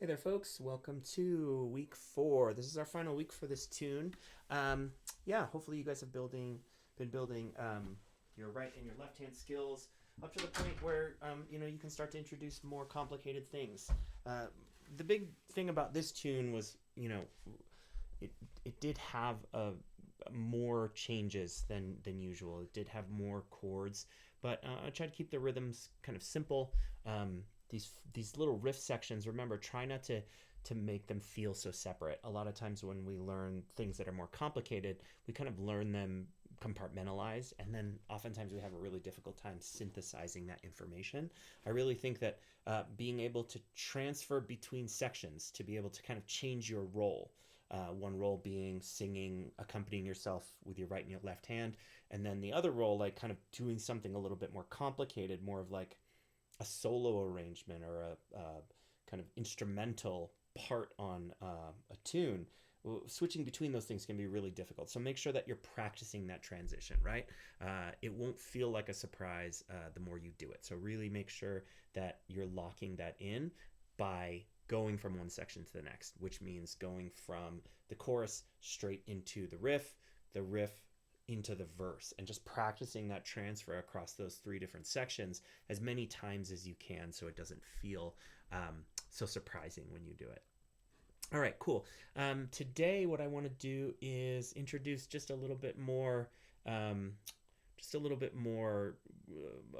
Hey there, folks. Welcome to week 4. This is our final week for this tune. Hopefully you guys have been building your right and your left hand skills up to the point where you can start to introduce more complicated things. The big thing about this tune was it did have more changes than usual. It did have more chords, but I tried to keep the rhythms kind of simple. These little riff sections, remember, try not to make them feel so separate. A lot of times when we learn things that are more complicated, we kind of learn them compartmentalized, and then oftentimes we have a really difficult time synthesizing that information. I really think that being able to transfer between sections, to be able to kind of change your role, one role being singing, accompanying yourself with your right and your left hand, and then the other role, like kind of doing something a little bit more complicated, more of like a solo arrangement or a kind of instrumental part on a tune. Switching between those things can be really difficult. So make sure that you're practicing that transition, right? It won't feel like a surprise the more you do it. So really make sure that you're locking that in by going from one section to the next, which means going from the chorus straight into the riff into the verse, and just practicing that transfer across those 3 different sections as many times as you can, so it doesn't feel so surprising when you do it. All right, cool. Today what I want to do is introduce just a little bit more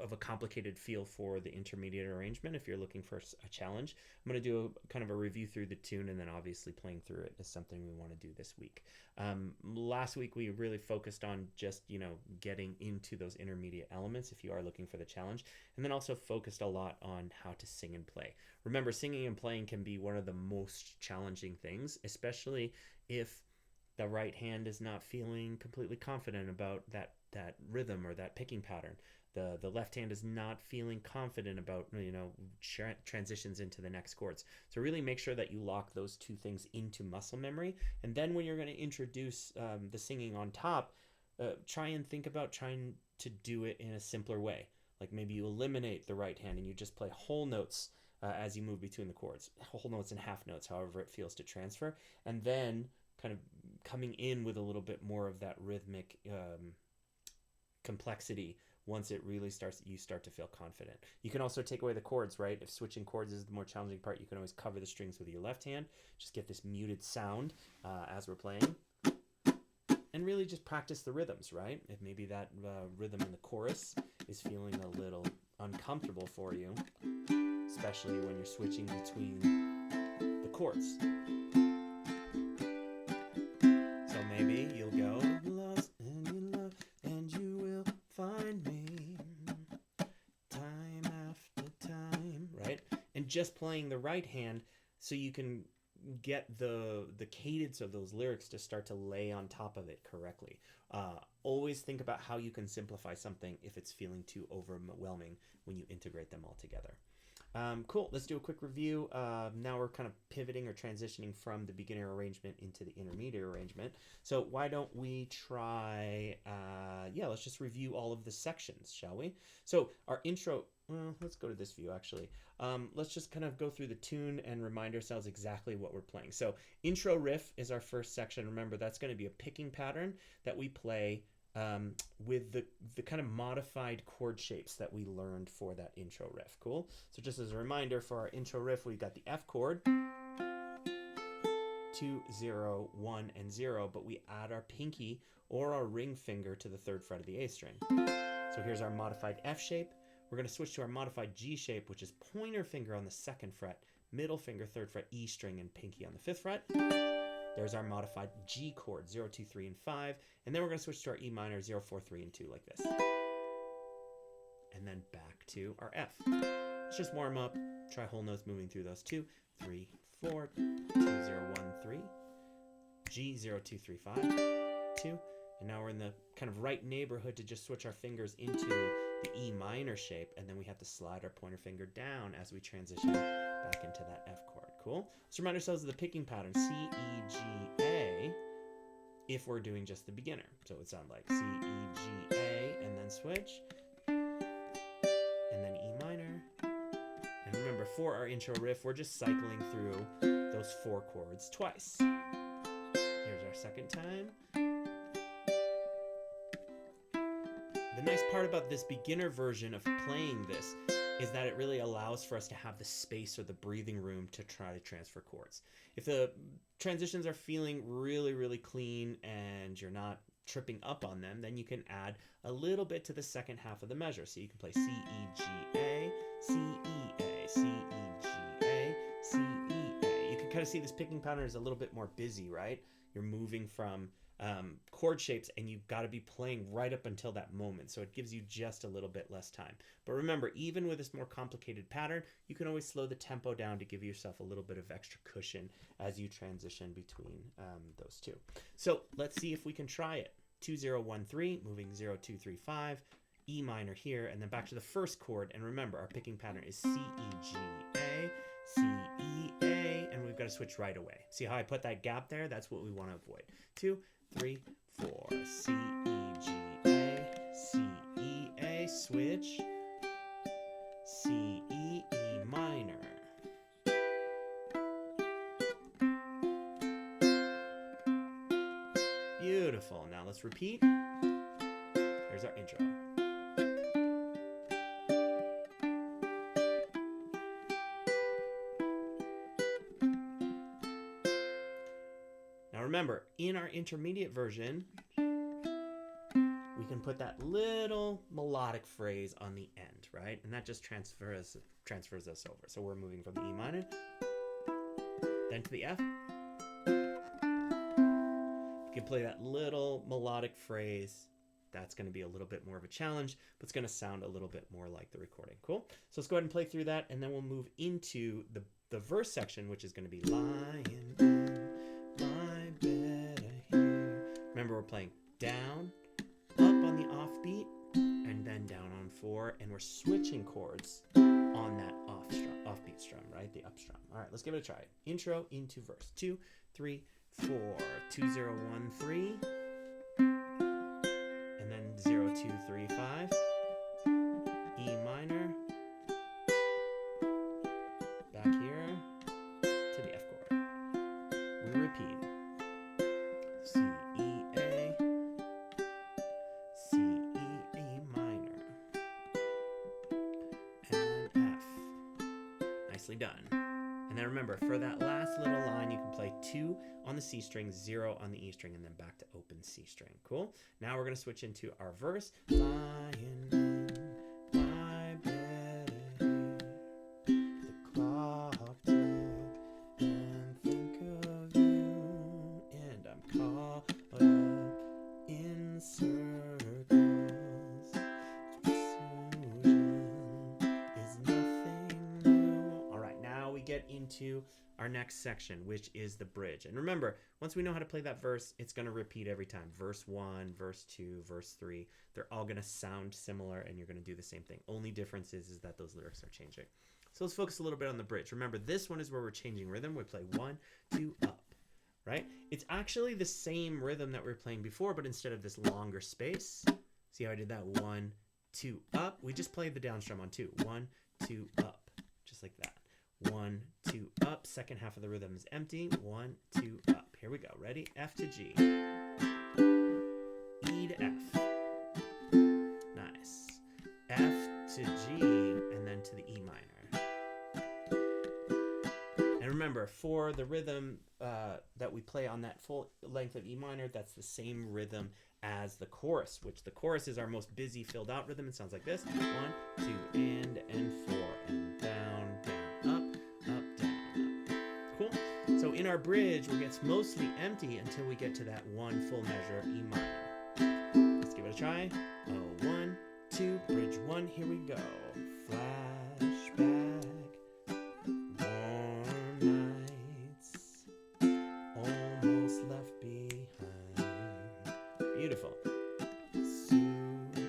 of a complicated feel for the intermediate arrangement if you're looking for a challenge. I'm going to do a kind of a review through the tune, and then obviously playing through it is something we want to do this week. Last week we really focused on just getting into those intermediate elements if you are looking for the challenge, and then also focused a lot on how to sing and play. Remember, singing and playing can be one of the most challenging things, especially if the right hand is not feeling completely confident about that rhythm or that picking pattern. The left hand is not feeling confident about transitions into the next chords. So really make sure that you lock those 2 things into muscle memory, and then when you're going to introduce the singing on top, try and think about trying to do it in a simpler way. Like maybe you eliminate the right hand and you just play whole notes as you move between the chords, whole notes and half notes, however it feels to transfer, and then kind of coming in with a little bit more of that rhythmic complexity once it really you start to feel confident. You can also take away the chords, right? If switching chords is the more challenging part, you can always cover the strings with your left hand. Just get this muted sound as we're playing. And really just practice the rhythms, right? If maybe that rhythm in the chorus is feeling a little uncomfortable for you, especially when you're switching between the chords. So maybe you'll go, lost and you love and you will find me time after time, right? And just playing the right hand so you can get the cadence of those lyrics to start to lay on top of it correctly. Always think about how you can simplify something if it's feeling too overwhelming when you integrate them all together. Cool, let's do a quick review. Now we're kind of pivoting or transitioning from the beginner arrangement into the intermediate arrangement. So why don't we try, let's just review all of the sections, shall we? So our intro, let's go to this view actually. Let's just kind of go through the tune and remind ourselves exactly what we're playing. So intro riff is our first section. Remember, that's going to be a picking pattern that we play with the kind of modified chord shapes that we learned for that intro riff. Cool? So just as a reminder, for our intro riff, we've got the F chord, 2, 0, 1, and 0, but we add our pinky or our ring finger to the 3rd fret of the A string. So here's our modified F shape. We're going to switch to our modified G shape, which is pointer finger on the 2nd fret, middle finger 3rd fret, E string, and pinky on the 5th fret. There's our modified G chord, 0, 2, 3, and 5. And then we're going to switch to our E minor, 0, 4, 3, and 2, like this. And then back to our F. Let's just warm up. Try whole notes moving through those. 2, 3, 4, 2, 0, 1, 3. G, 0, 2, 3, 5, 2. And now we're in the kind of right neighborhood to just switch our fingers into the E minor shape. And then we have to slide our pointer finger down as we transition back into that F chord. Cool? Let's remind ourselves of the picking pattern, C, E, G, A, if we're doing just the beginner. So it would sound like C, E, G, A, and then switch, and then E minor. And remember, for our intro riff, we're just cycling through those 4 chords twice. Here's our second time. The nice part about this beginner version of playing this is that it really allows for us to have the space or the breathing room to try to transfer chords. If the transitions are feeling really, really clean and you're not tripping up on them, then you can add a little bit to the second half of the measure. So you can play C, E, G, A, C, E, A, C, E, G, A, C, E, A. You can kind of see this picking pattern is a little bit more busy, right? You're moving from chord shapes and you've got to be playing right up until that moment. So it gives you just a little bit less time. But remember, even with this more complicated pattern, you can always slow the tempo down to give yourself a little bit of extra cushion as you transition between those two. So let's see if we can try it. 2, 0, 1, 3, moving 0, 2, 3, 5, E minor here, and then back to the first chord. And remember, our picking pattern is C, E, G, A, C, E, A, and we've got to switch right away. See how I put that gap there? That's what we want to avoid. 2, 3, 4, C, E, G, A, C, E, A, switch, C, E, E minor. Beautiful. Now let's repeat. Here's our intro. Now remember, in our intermediate version, we can put that little melodic phrase on the end, right? And that just transfers us over. So we're moving from the E minor, then to the F. You can play that little melodic phrase. That's going to be a little bit more of a challenge, but it's going to sound a little bit more like the recording. Cool? So let's go ahead and play through that, and then we'll move into the verse section, which is going to be lying in my bed here. Remember, we're playing down, up on the offbeat, and then down on 4, and we're switching chords on that offbeat strum, right? The up strum. All right, let's give it a try. Intro into verse. 2, 3, 4, 2, 0, 1, 3, and then 0, 2, 3, 5, E minor, back here to the F chord. We repeat. C, E, A, C, E, E minor, and F. Nicely done. And then remember, for that last little line, you can play 2 on the C string, 0 on the E string, and then back to open C string. Cool? Now we're going to switch into our verse. Lying in my bed here, the clock tick and think of you, and I'm caught up in circles. Precision is nothing new. All right, now we get into our next section, which is the bridge. And remember, once we know how to play that verse, it's going to repeat every time. Verse 1, verse 2, verse 3. They're all going to sound similar, and you're going to do the same thing. Only difference is that those lyrics are changing. So let's focus a little bit on the bridge. Remember, this one is where we're changing rhythm. We play 1, 2, up, right? It's actually the same rhythm that we were playing before, but instead of this longer space, see how I did that? 1, 2, up. We just played the down strum on 2. 1, 2, up, just like that. 1, 2, up. Second half of the rhythm is empty. 1, 2, up. Here we go. Ready? F to G. E to F. Nice. F to G, and then to the E minor. And remember, for the rhythm that we play on that full length of E minor, that's the same rhythm as the chorus, which the chorus is our most busy, filled out rhythm. It sounds like this. 1, 2, and 4, and down, down, up, down, up. Cool. So in our bridge, it gets mostly empty until we get to that one full measure of E minor. Let's give it a try. Oh, 1, 2, bridge 1. Here we go. Flashback. Warm nights. Almost left behind. Beautiful. Suitcase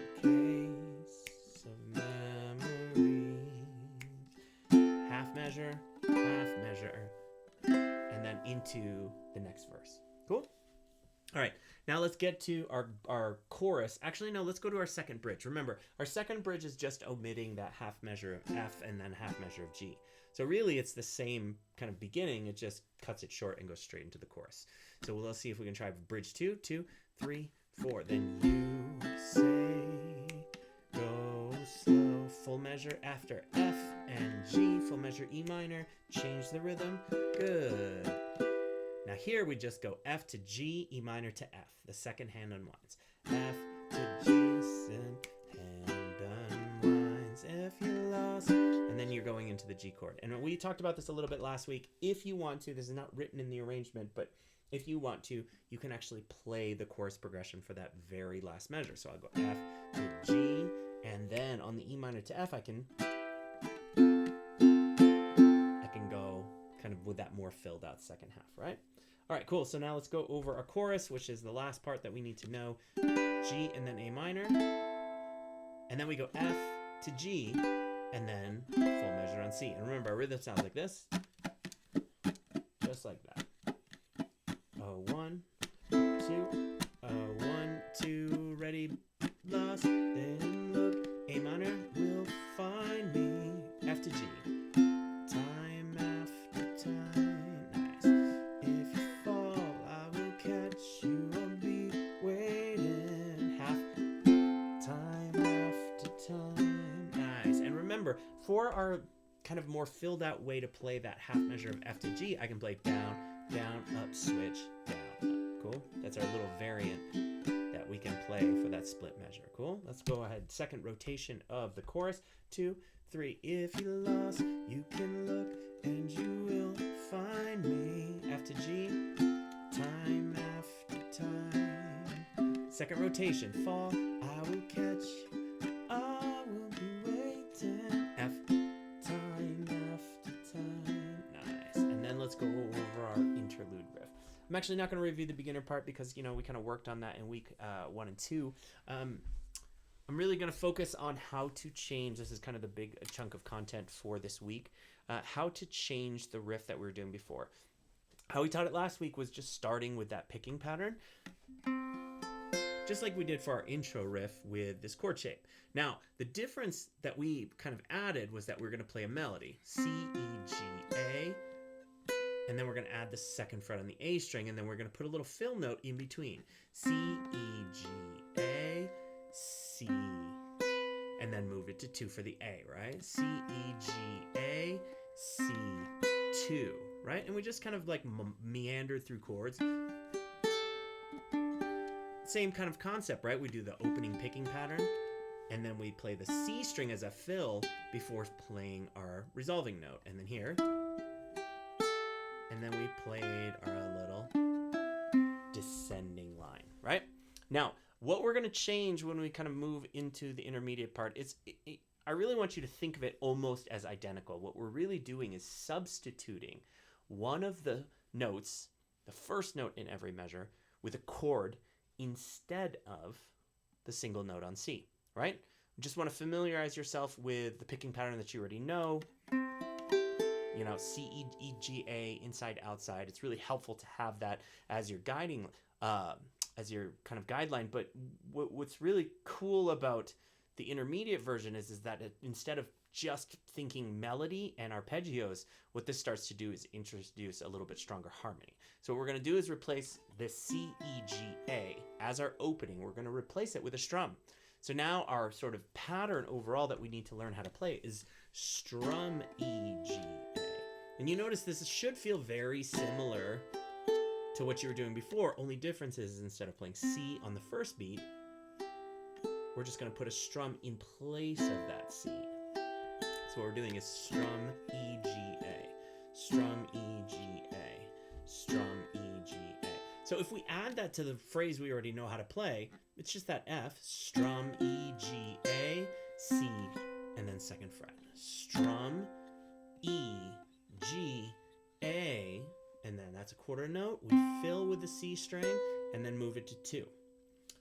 of memories. Half measure, and then into the next verse. Cool? All right, now let's get to our chorus. Actually, no, let's go to our second bridge. Remember, our second bridge is just omitting that half measure of F and then half measure of G. So really it's the same kind of beginning, it just cuts it short and goes straight into the chorus. So let's see if we can try bridge 2, 2, 3, 4. Then you say, go slow, full measure after F and G, full measure E minor, change the rhythm, good. Now here we just go F to G, E minor to F, the second hand unwinds. F to G, hand unwinds, if you lost, and then you're going into the G chord. And we talked about this a little bit last week. If you want to, this is not written in the arrangement, but if you want to, you can actually play the chorus progression for that very last measure. So I'll go F to G, and then on the E minor to F, I can go kind of with that more filled out second half, right? All right, cool. So now let's go over our chorus, which is the last part that we need to know. G and then A minor, and then we go F to G, and then full measure on C. And remember, our rhythm sounds like this, just like that. 1, 2, 1, 2, ready, lost, then look, A minor will find me, F to G, time after time, nice, if you fall, I will catch you, I'll be waiting, half, time after time, nice. And remember, for our kind of more filled out way to play that half measure of F to G, I can play down, down, up, switch, down, up. Cool? That's our little variant that we can play for that split measure. Cool? Let's go ahead. Second rotation of the chorus. 2, 3. If you lost, you can look and you will find me. F to G, time after time. Second rotation. Fall, I will catch you, I will be waiting. F, time after time. Nice. And then let's go over our interlude riff. I'm actually not going to review the beginner part because, we kind of worked on that in week 1 and 2. I'm really going to focus on how to change. This is kind of the big chunk of content for this week. How to change the riff that we were doing before. How we taught it last week was just starting with that picking pattern, just like we did for our intro riff with this chord shape. Now, the difference that we kind of added was that we're going to play a melody. C, E, G, A. And then we're going to add the second fret on the A string, and then we're going to put a little fill note in between. C, E, G, A, C. And then move it to 2 for the A, right? C, E, G, A, C, 2, right? And we just kind of like meander through chords. Same kind of concept, right? We do the opening picking pattern, and then we play the C string as a fill before playing our resolving note. And then here, and then we played our little descending line, right? Now, what we're going to change when we kind of move into the intermediate part is, I really want you to think of it almost as identical. What we're really doing is substituting one of the notes, the first note in every measure, with a chord instead of the single note on C, right? Just want to familiarize yourself with the picking pattern that you already know. C, E, G, A, inside, outside. It's really helpful to have that as your guiding, as your kind of guideline. But what's really cool about the intermediate version is that instead of just thinking melody and arpeggios, what this starts to do is introduce a little bit stronger harmony. So what we're going to do is replace the C, E, G, A as our opening. We're going to replace it with a strum. So now our sort of pattern overall that we need to learn how to play is strum E, G, A. And you notice this should feel very similar to what you were doing before. Only difference is instead of playing C on the first beat, we're just going to put a strum in place of that C. So what we're doing is strum E, G, A, strum E, G, A, strum E, G, A. So if we add that to the phrase we already know how to play, it's just that F, strum E, G, A, C, and then second fret. Strum E, G, A, and then that's a quarter note. We fill with the C string and then move it to 2.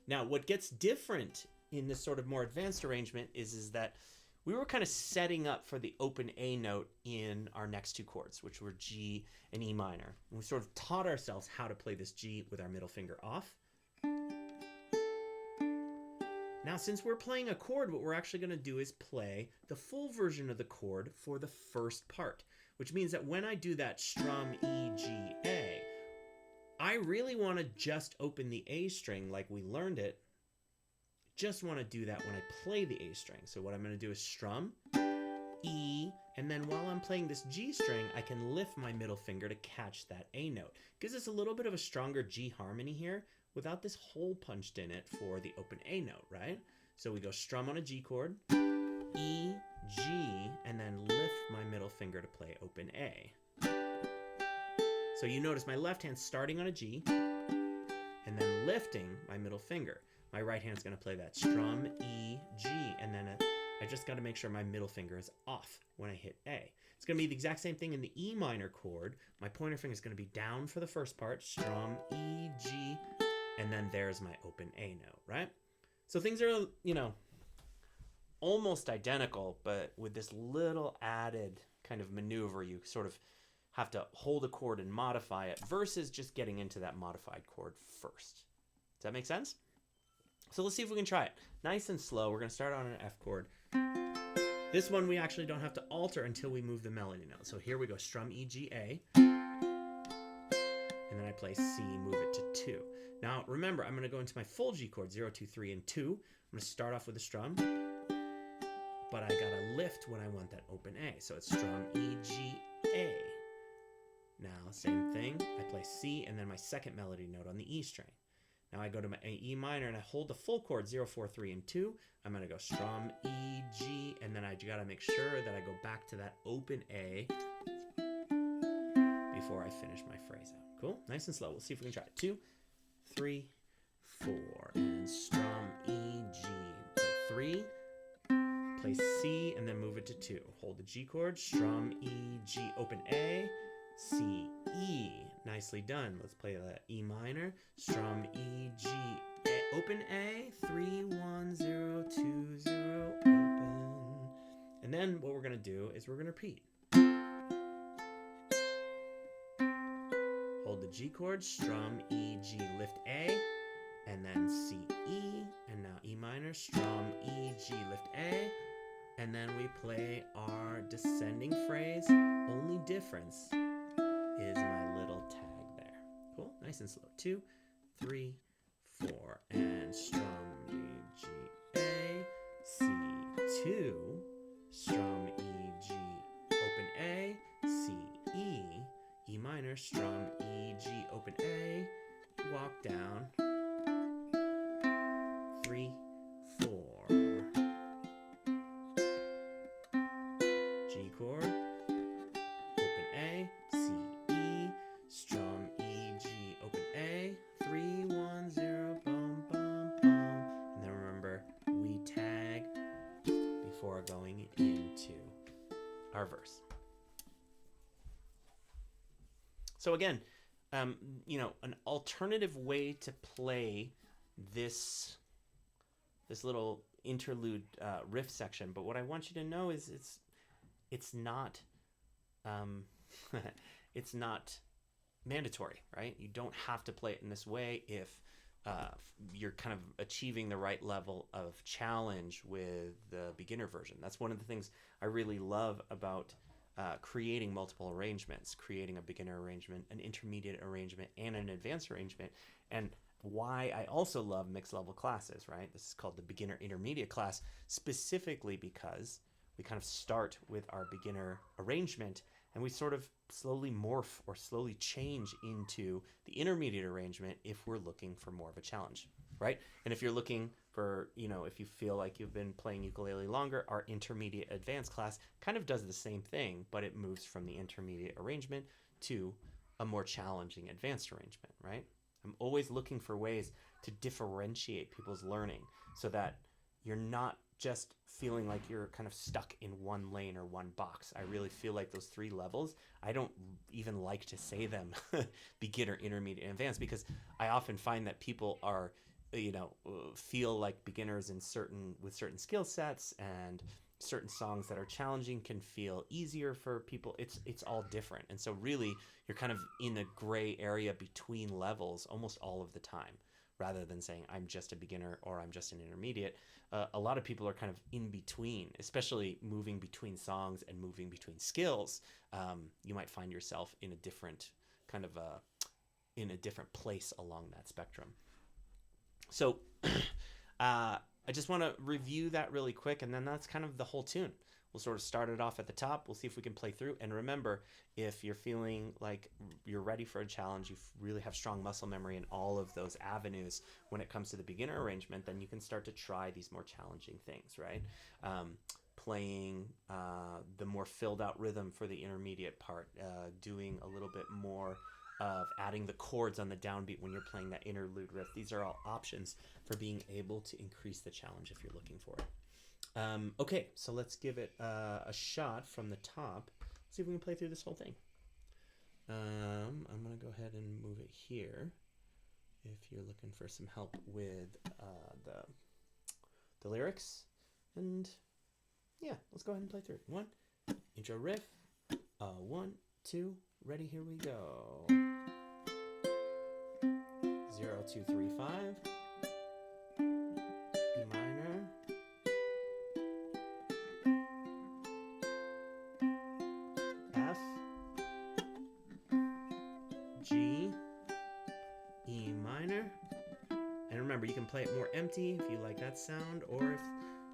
Now, what gets different in this sort of more advanced arrangement is that we were kind of setting up for the open A note in our next 2 chords, which were G and E minor. And we sort of taught ourselves how to play this G with our middle finger off. Now, since we're playing a chord, what we're actually going to do is play the full version of the chord for the first part, which means that when I do that strum E, G, A, I really want to just open the A string like we learned it. Just want to do that when I play the A string. So what I'm going to do is strum E, and then while I'm playing this G string, I can lift my middle finger to catch that A note. Gives us a little bit of a stronger G harmony here without this hole punched in it for the open A note, right? So we go strum on a G chord, E, G, and then lift my middle finger to play open A. So you notice my left hand starting on a G, and then lifting my middle finger. My right hand's going to play that strum, E, G, and then I just got to make sure my middle finger is off when I hit A. It's going to be the exact same thing in the E minor chord. My pointer finger is going to be down for the first part, strum, E, G, and then there's my open A note, right? So things are, almost identical, but with this little added kind of maneuver, you sort of have to hold a chord and modify it versus just getting into that modified chord first. Does that make sense? So let's see if we can try it. Nice and slow. We're going to start on an F chord. This one we actually don't have to alter until we move the melody note. So here we go, strum E, G, A. And then I play C, move it to 2. Now remember, I'm going to go into my full G chord, 0, 2, 3, and 2. I'm going to start off with a strum, but I got to lift when I want that open A. So it's strum E, G, A. Now, same thing. I play C and then my second melody note on the E string. Now I go to my E minor and I hold the full chord 0, 4, 3, and 2. I'm going to go strum E, G, and then I got to make sure that I go back to that open A before I finish my phrase out. Cool? Nice and slow. We'll see if we can try it. 2, 3, 4, and strum E, G. Play 3, play C, and then move it to 2. Hold the G chord, strum E, G, open A, C, E. Nicely done. Let's play that E minor, strum E, G, A, open A, 3, 1, 0, 2, 0, open. And then what we're going to do is we're going to repeat. Hold the G chord, strum E, G, lift A, and then C, E, and now E minor, strum E, G, lift A, and then we play our descending phrase. Only difference is my little tag there. Cool? Nice and slow. 2, 3, 4, and strum E, G, A, C, 2, strum E, G, open A, C, E, E minor, strum E, G, open A, walk down, 3, 4, G chord, open A, C, E, strum E, G, open A, 3, 1, 0, bum, bum, bum. And then remember, we tag before going into our verse. So again, an alternative way to play this little interlude riff section, but what I want you to know is it's not it's not mandatory, right? You don't have to play it in this way if you're kind of achieving the right level of challenge with the beginner version. That's one of the things I really love about creating multiple arrangements, creating a beginner arrangement, an intermediate arrangement, and an advanced arrangement, and why I also love mixed level classes, right? This is called the beginner intermediate class, specifically because we kind of start with our beginner arrangement and we sort of slowly morph or slowly change into the intermediate arrangement if we're looking for more of a challenge, right? And if you're looking for, if you feel like you've been playing ukulele longer, our intermediate advanced class kind of does the same thing, but it moves from the intermediate arrangement to a more challenging advanced arrangement, right? I'm always looking for ways to differentiate people's learning so that you're not just feeling like you're kind of stuck in one lane or one box. I really feel like those 3 levels, I don't even like to say them beginner, intermediate, and advanced, because I often find that people are, feel like beginners with certain skill sets, and certain songs that are challenging can feel easier for people. It's all different. And so really you're kind of in a gray area between levels almost all of the time, rather than saying I'm just a beginner or I'm just an intermediate. A lot of people are kind of in between, especially moving between songs and moving between skills. You might find yourself in a different kind of in a different place along that spectrum. So I just want to review that really quick, and then that's kind of the whole tune. We'll sort of start it off at the top. We'll see if we can play through. And remember, if you're feeling like you're ready for a challenge, you really have strong muscle memory in all of those avenues when it comes to the beginner arrangement, then you can start to try these more challenging things, right? Playing the more filled out rhythm for the intermediate part, doing a little bit more of adding the chords on the downbeat when you're playing that interlude riff. These are all options for being able to increase the challenge if you're looking for it. Okay, so let's give it a shot from the top. See if we can play through this whole thing. I'm going to go ahead and move it here if you're looking for some help with the lyrics. And yeah, let's go ahead and play through it. 1, intro riff. 1, 2, ready, here we go. 0, 2, 3, 5. E minor. F. G. E minor. And remember, you can play it more empty if you like that sound, or if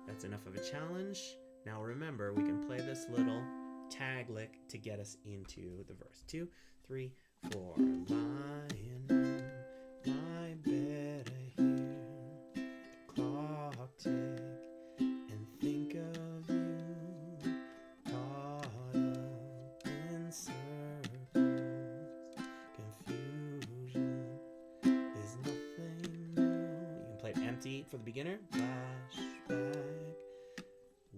that's enough of a challenge. Now remember, we can play this little tag lick to get us into the verse. 2, 3, 4. Lying in my bed, I hear the clock tick and think of you, caught up in circles. Confusion is nothing new. You can play it empty for the beginner. Flashback,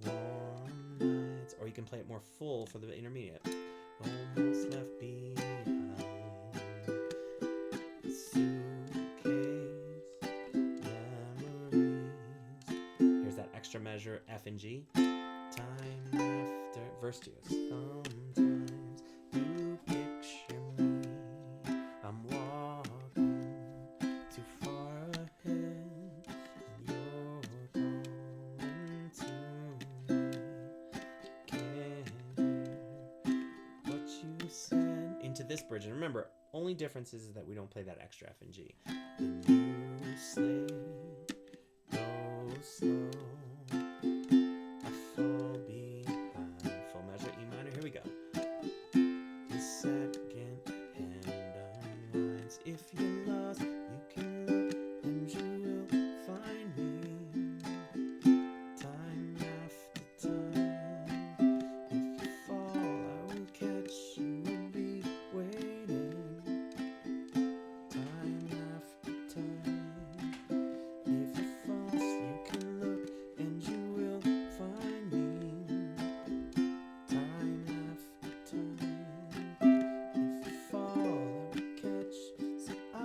warm nights. Or you can play it more full for the intermediate. Almost left behind. Suitcase, memories. Here's that extra measure, F and G. Time after, verse 2. Sometimes you picture me, I'm walking too far ahead, and you're calling to me. Can't hear what you said into this bridge. And remember, only difference is that we don't play that extra F and G. The new sleigh goes slow, I fall behind. Full measure, E minor, here we go. The second hand unwinds. If you're lost, you can look and you will find me. Time after time. If you fall, I will catch you and be waiting. Time after time. If you fall, you can look and you will find me. Time after time. If you fall, I will catch, so I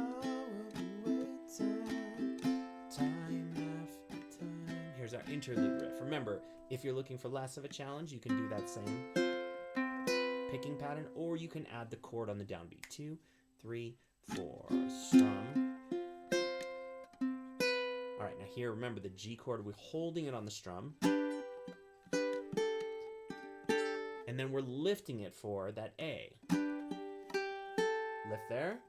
will be waiting. Time after time. Here's our interlude riff. Remember, if you're looking for less of a challenge, you can do that same picking pattern, or you can add the chord on the downbeat. 2, 3, 4. Strum. All right, now here, remember the G chord, we're holding it on the strum. And then we're lifting it for that A. Lift there.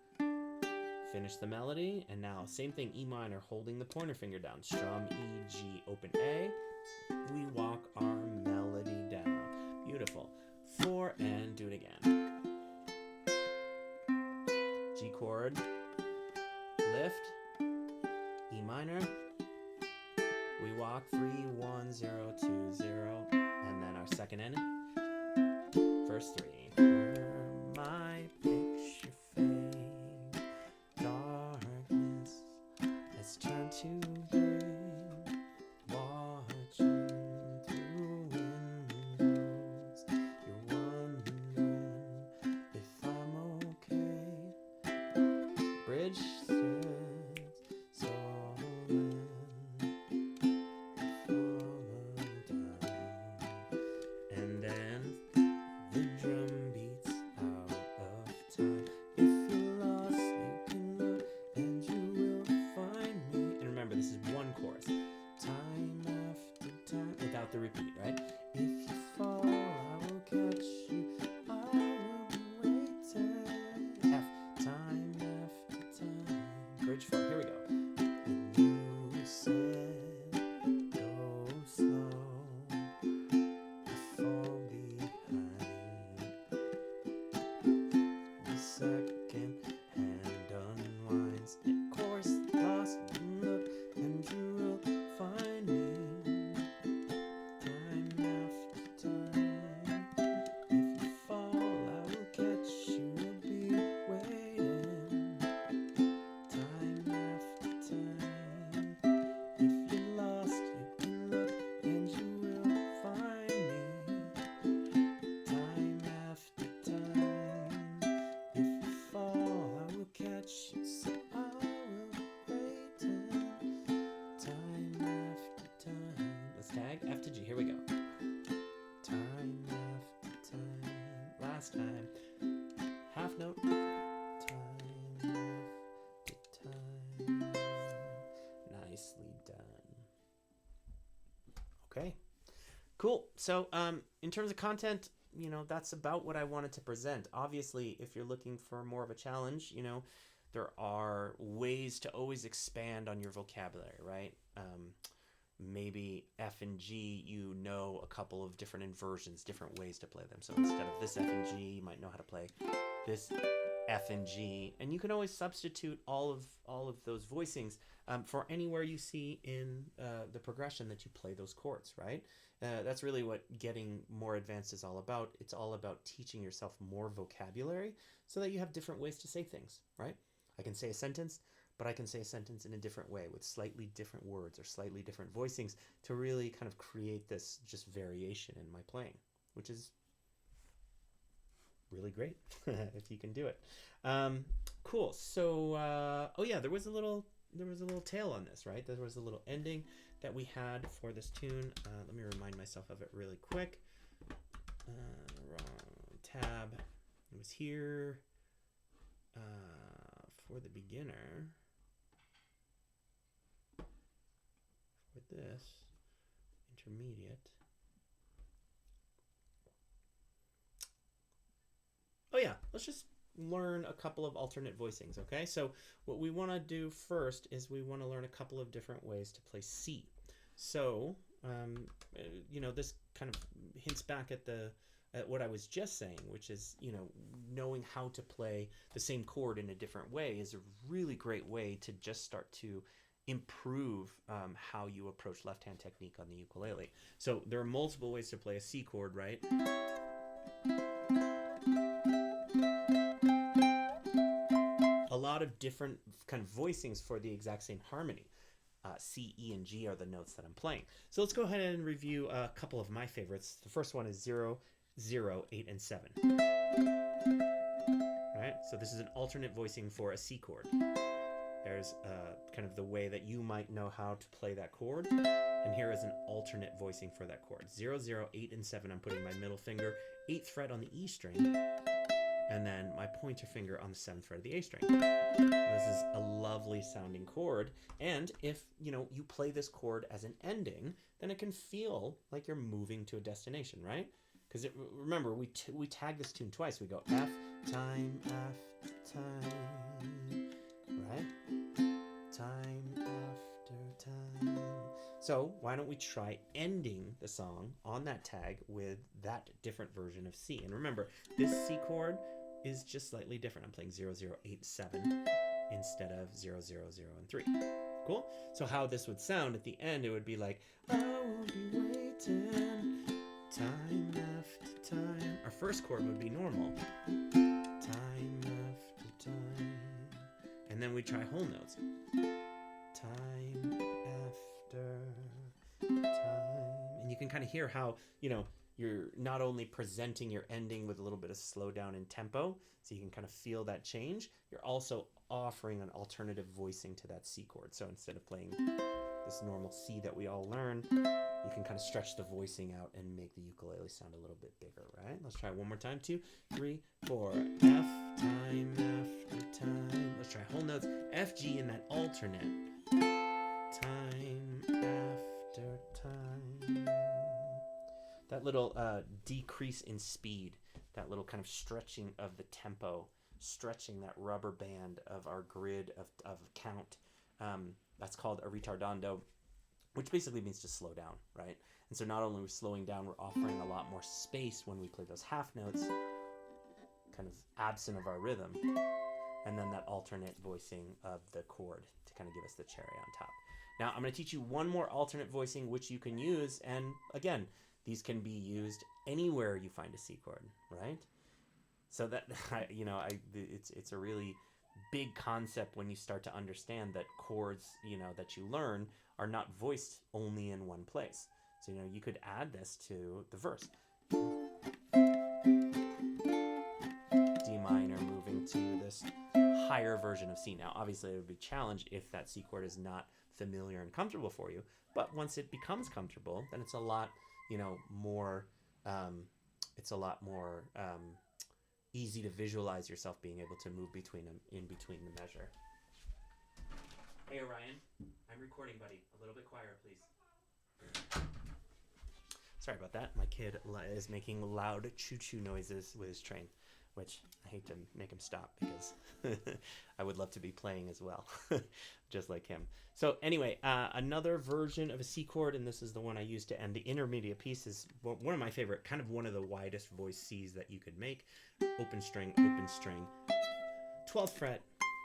Finish the melody. And now, same thing, E minor, holding the pointer finger down. Strum, E, G, open A. We walk our melody down. Beautiful. 4, and do it again. G chord, lift, E minor. We walk 3, 1, 0, 2, 0, and then our second ending. Verse 3. My picture fade, darkness has turned to gray. Watching through windows, you're wondering if I'm okay. Bridge threads stolen, fallen down, and then the drum beats Cool. So, in terms of content, that's about what I wanted to present. Obviously, if you're looking for more of a challenge, there are ways to always expand on your vocabulary, right? Maybe F and G, a couple of different inversions, different ways to play them. So instead of this F and G, you might know how to play this F and G, and you can always substitute all of those voicings for anywhere you see in the progression that you play those chords, right? That's really what getting more advanced is all about. It's all about teaching yourself more vocabulary so that you have different ways to say things, right? I can say a sentence, but I can say a sentence in a different way with slightly different words or slightly different voicings to really kind of create this just variation in my playing, which is really great if you can do it. Cool. So, oh yeah, there was a little tail on this, right? There was a little ending that we had for this tune. Let me remind myself of it really quick. Wrong tab. It was here for the beginner. For this intermediate. Oh yeah, let's just learn a couple of alternate voicings, okay? So what we want to do first is we want to learn a couple of different ways to play C. So, this kind of hints back at what I was just saying, which is, knowing how to play the same chord in a different way is a really great way to just start to improve how you approach left-hand technique on the ukulele. So there are multiple ways to play a C chord, right? A lot of different kind of voicings for the exact same harmony. C, E, and G are the notes that I'm playing. So let's go ahead and review a couple of my favorites. The first one is 0, 0, 8, and 7. All right, so this is an alternate voicing for a C chord. There's kind of the way that you might know how to play that chord. And here is an alternate voicing for that chord. 0, 0, 8, and 7. I'm putting my middle finger, 8th fret on the E string, and then my pointer finger on the 7th fret of the A string. This is a lovely sounding chord, and if you play this chord as an ending, then it can feel like you're moving to a destination, right? Because remember, we tag this tune twice. We go F time, F time, right? Time after time. So why don't we try ending the song on that tag with that different version of C? And remember, this C chord is just slightly different. I'm playing 0, 0, 8, 7 instead of 0, 0, 0, and 3. Cool? So how this would sound at the end, it would be like, I will be waiting, time after time. Our first chord would be normal. Time after time. And then we try whole notes. Time after time. And you can kind of hear how, you're not only presenting your ending with a little bit of slowdown in tempo, so you can kind of feel that change, you're also offering an alternative voicing to that C chord. So instead of playing this normal C that we all learn, you can kind of stretch the voicing out and make the ukulele sound a little bit bigger, right? Let's try it one more time. 2, 3, 4. F time after time. Let's try whole notes. F, G in that alternate. Time after time. That little decrease in speed, that little kind of stretching of the tempo, stretching that rubber band of our grid of count. That's called a retardando, which basically means to slow down, right? And so not only are we slowing down, we're offering a lot more space when we play those half notes, kind of absent of our rhythm, and then that alternate voicing of the chord to kind of give us the cherry on top. Now, I'm going to teach you one more alternate voicing which you can use, and again, these can be used anywhere you find a C chord, right? So that, it's a really big concept when you start to understand that chords, that you learn are not voiced only in one place. So, you could add this to the verse. D minor moving to this higher version of C. Now, obviously, it would be challenged if that C chord is not familiar and comfortable for you. But once it becomes comfortable, then it's a lot, more, easy to visualize yourself being able to move between them in between the measure. Hey, Orion, I'm recording, buddy. A little bit quieter, please. Sorry about that. My kid is making loud choo-choo noises with his train, which I hate to make him stop because I would love to be playing as well, just like him. So anyway, another version of a C chord, and this is the one I use to end the intermediate piece, is one of my favorite, kind of one of the widest voice Cs that you could make. Open string, 12th fret,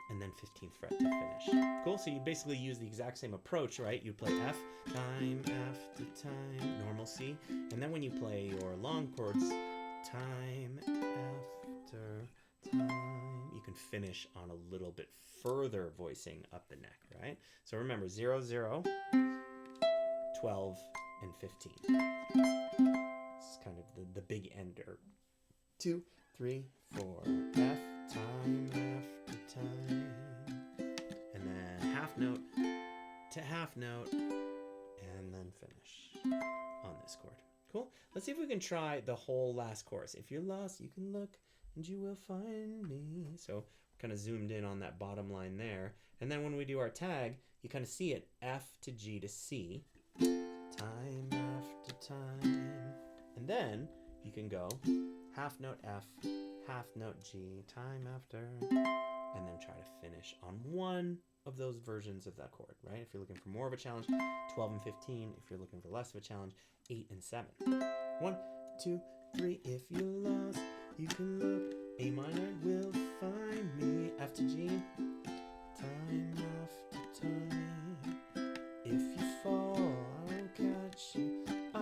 and then 15th fret to finish. Cool, so you basically use the exact same approach, right? You play F, time after time, normal C, and then when you play your long chords, time after time, you can finish on a little bit further voicing up the neck, right? So remember, 0, 0, 12, and 15. This is kind of the big ender. 2, 3, 4, F, time after time, and then half note to half note, and then finish on this chord. Cool. Let's see if we can try the whole last chorus. If you're lost, you can look and you will find me. So we're kind of zoomed in on that bottom line there. And then when we do our tag, you kind of see it, F to G to C, time after time. And then you can go half note F, half note G, time after, and then try to finish on one of those versions of that chord, right? If you're looking for more of a challenge, 12 and 15. If you're looking for less of a challenge, 8 and 7. 1, 2, 3. If you're lost, you can look. A minor will find me. F to G, time after time. If you fall, I'll catch you. I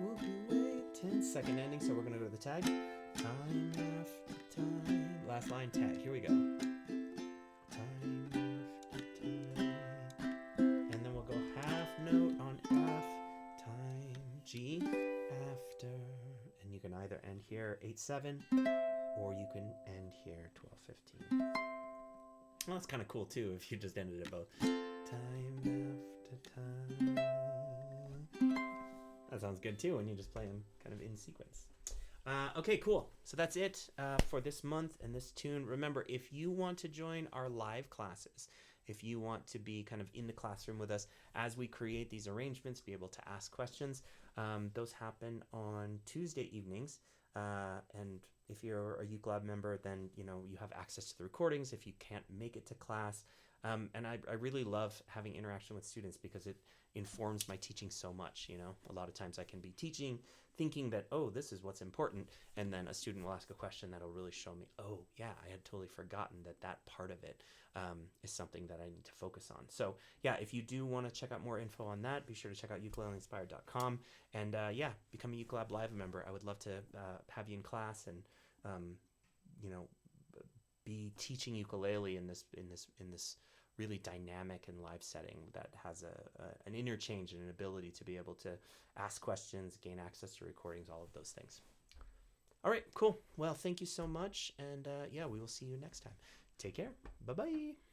will be waiting. Second ending, so we're gonna go to the tag. Time after time. Last line, tag. Here we go. Time after time. And then we'll go half note on F, time, G, after. And you can either end here 8-7, or you can end here 12-15. Well, that's kind of cool too if you just ended it both. Time after time. That sounds good too when you just play them kind of in sequence. Okay, cool. So that's it for this month and this tune. Remember, if you want to join our live classes, if you want to be kind of in the classroom with us as we create these arrangements, be able to ask questions, those happen on Tuesday evenings. And if you're a UKLab member, then you have access to the recordings if you can't make it to class. And I really love having interaction with students because it informs my teaching so much. A lot of times I can be teaching thinking that, oh, this is what's important, and then a student will ask a question that'll really show me, oh yeah, I had totally forgotten that part of it is something that I need to focus on. So yeah, if you do want to check out more info on that, be sure to check out ukuleleinspired.com, and yeah, become a UKLab Live member. I would love to have you in class and be teaching ukulele in this really dynamic and live setting that has an interchange and an ability to be able to ask questions, gain access to recordings, all of those things. All right, cool. Well, thank you so much. And yeah, we will see you next time. Take care. Bye-bye.